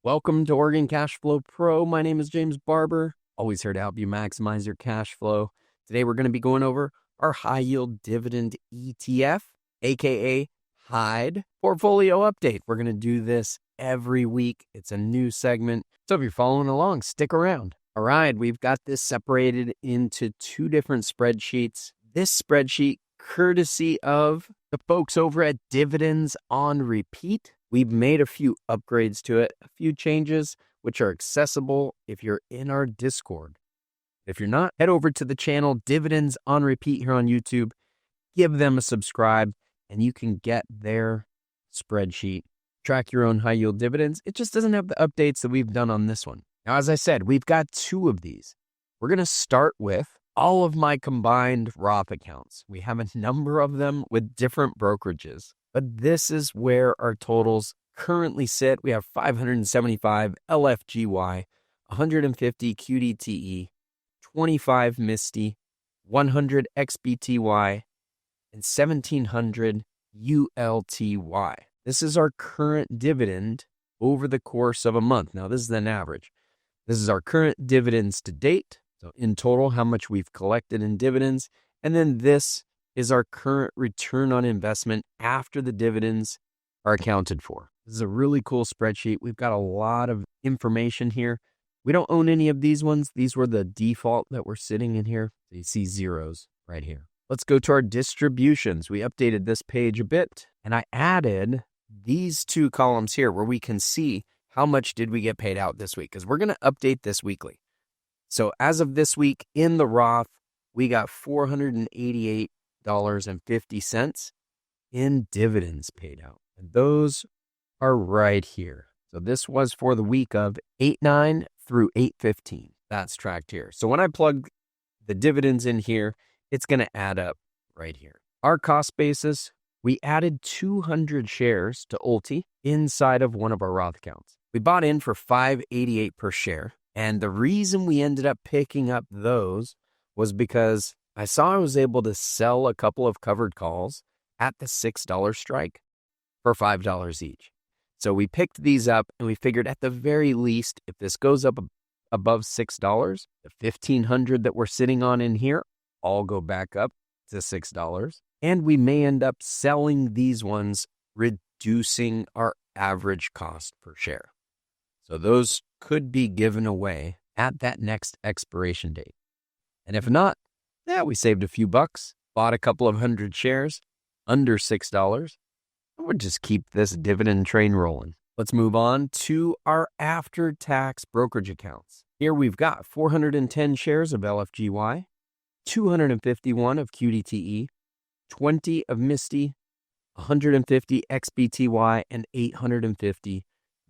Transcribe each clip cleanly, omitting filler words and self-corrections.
Welcome to Oregon Cash Flow Pro. My name is James Barber. Always here to help you maximize your cash flow. Today we're going to be going over our high yield dividend ETF, aka H.Y.D.E portfolio update. We're going to do this every week. It's a new segment. So if you're following along, stick around. All right, we've got this separated into two different spreadsheets. This spreadsheet, courtesy of the folks over at Dividends on Repeat. We've made a few upgrades to it, a few changes, which are accessible if you're in our Discord. If you're not, head over to the channel Dividends on Repeat here on YouTube. Give them a subscribe, and you can get their spreadsheet. Track your own high yield dividends. It just doesn't have the updates that we've done on this one. Now, as I said, we've got two of these. We're going to start with all of my combined Roth accounts. We have a number of them with different brokerages, but this is where our totals currently sit. We have 575 LFGY, 150 qdte, 25 MSTY, 100 XBTY, and 1700 ULTY. This is our current dividend over the course of a month. Now, this is an average. This is our current dividends to date. So in total, how much we've collected in dividends. And then this is our current return on investment after the dividends are accounted for. This is a really cool spreadsheet. We've got a lot of information here. We don't own any of these ones. These were the default that were sitting in here. So you see zeros right here. Let's go to our distributions. We updated this page a bit, and I added these two columns here where we can see how much did we get paid out this week, because we're going to update this weekly. So as of this week in the Roth, we got $488.50 in dividends paid out. And those are right here. So this was for the week of 8/9 through 8/15. That's tracked here. So when I plug the dividends in here, it's going to add up right here. Our cost basis, we added 200 shares to ULTY inside of one of our Roth accounts. We bought in for $5.88 per share. And the reason we ended up picking up those was because I saw I was able to sell a couple of covered calls at the $6 strike for $5 each. So we picked these up and we figured at the very least, if this goes up above $6, the 1,500 that we're sitting on in here all go back up to $6. And we may end up selling these ones, reducing our average cost per share. So those could be given away at that next expiration date. And if not, we saved a few bucks, bought a couple of hundred shares under $6, and we'll just keep this dividend train rolling. Let's move on to our after-tax brokerage accounts. Here we've got 410 shares of LFGY, 251 of qdte, 20 of MSTY, 150 XBTY, and 850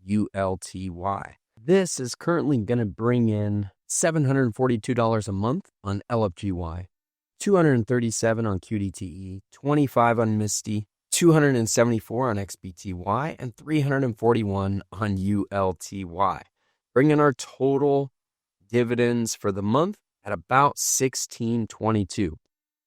ULTY. This is currently going to bring in $742 a month on LFGY, $237 on qdte, $25 on MSTY, $274 on XBTY, and $341 on ULTY, bringing our total dividends for the month at about $16.22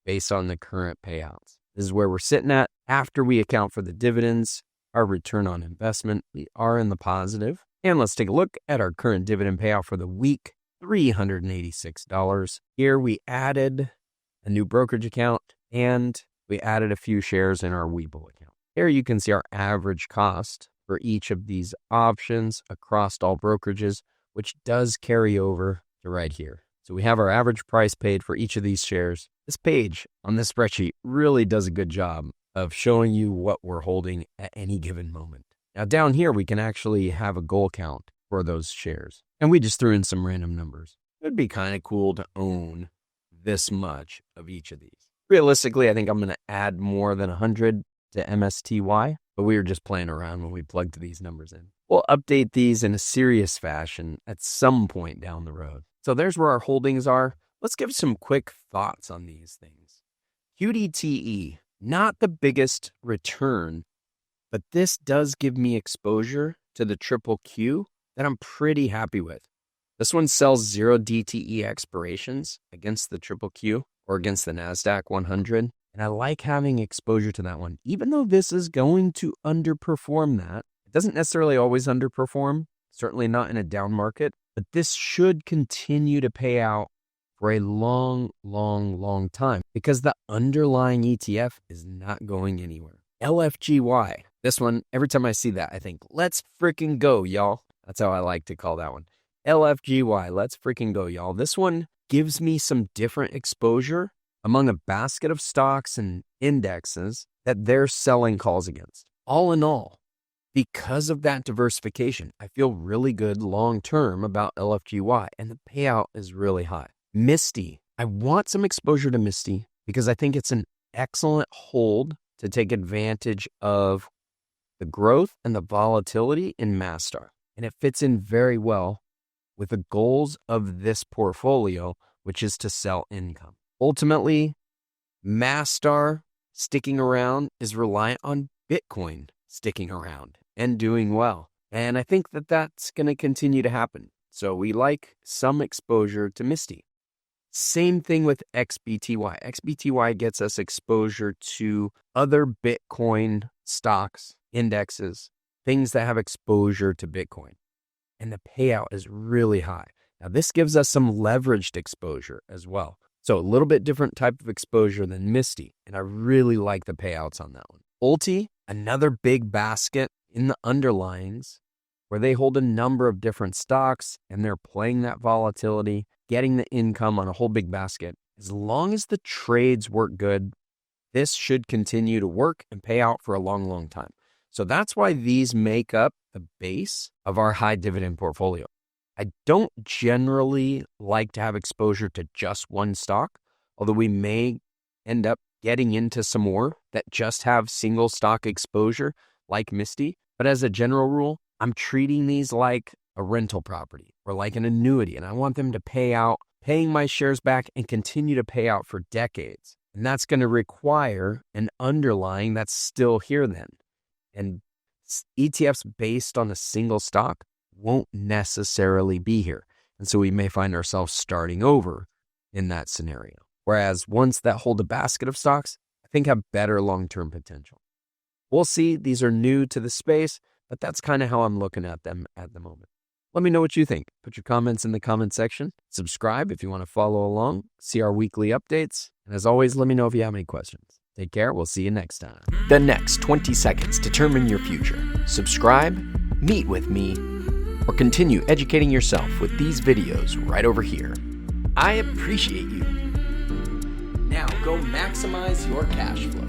based on the current payouts. This is where we're sitting at after we account for the dividends. Our return on investment, we are in the positive. And let's take a look at our current dividend payout for the week, $386. Here we added a new brokerage account and we added a few shares in our Webull account. Here you can see our average cost for each of these options across all brokerages, which does carry over to right here. So we have our average price paid for each of these shares. This page on this spreadsheet really does a good job of showing you what we're holding at any given moment. Now down here, we can actually have a goal count for those shares. And we just threw in some random numbers. It'd be kind of cool to own this much of each of these. Realistically, I think I'm going to add more than 100 to MSTY, but we were just playing around when we plugged these numbers in. We'll update these in a serious fashion at some point down the road. So there's where our holdings are. Let's give some quick thoughts on these things. qdte, not the biggest return, but this does give me exposure to the triple Q that I'm pretty happy with. This one sells 0 DTE expirations against the triple Q or against the NASDAQ 100. And I like having exposure to that one. Even though this is going to underperform that, it doesn't necessarily always underperform. certainly not in a down market, but this should continue to pay out for a long, long, long time because the underlying ETF is not going anywhere. LFGY. This one, every time I see that, I think, let's freaking go, y'all. That's how I like to call that one. LFGY, let's freaking go, y'all. This one gives me some different exposure among a basket of stocks and indexes that they're selling calls against. All in all, because of that diversification, I feel really good long-term about LFGY, and the payout is really high. MSTY. I want some exposure to MSTY because I think it's an excellent hold to take advantage of the growth and the volatility in MSTY. And it fits in very well with the goals of this portfolio, which is to sell income. Ultimately, MSTY sticking around is reliant on Bitcoin sticking around and doing well. And I think that that's going to continue to happen. So we like some exposure to MSTY. Same thing with XBTY. XBTY gets us exposure to other Bitcoin stocks, indexes, things that have exposure to Bitcoin. And the payout is really high. Now, this gives us some leveraged exposure as well. So a little bit different type of exposure than MSTY. And I really like the payouts on that one. ULTY, another big basket in the underlyings where they hold a number of different stocks and they're playing that volatility, getting the income on a whole big basket. As long as the trades work good, this should continue to work and pay out for a long, long time. So that's why these make up the base of our high dividend portfolio. I don't generally like to have exposure to just one stock, although we may end up getting into some more that just have single stock exposure like MSTY. But as a general rule, I'm treating these like a rental property or like an annuity, and I want them to pay out, paying my shares back and continue to pay out for decades. And that's going to require an underlying that's still here then. And ETFs based on a single stock won't necessarily be here. And so we may find ourselves starting over in that scenario. Whereas ones that hold a basket of stocks, I think have better long-term potential. We'll see. These are new to the space, but that's kind of how I'm looking at them at the moment. Let me know what you think. Put your comments in the comment section. Subscribe if you want to follow along. See our weekly updates. And as always, let me know if you have any questions. Take care. We'll see you next time. The next 20 seconds determine your future. Subscribe, meet with me, or continue educating yourself with these videos right over here. I appreciate you. Now go maximize your cash flow.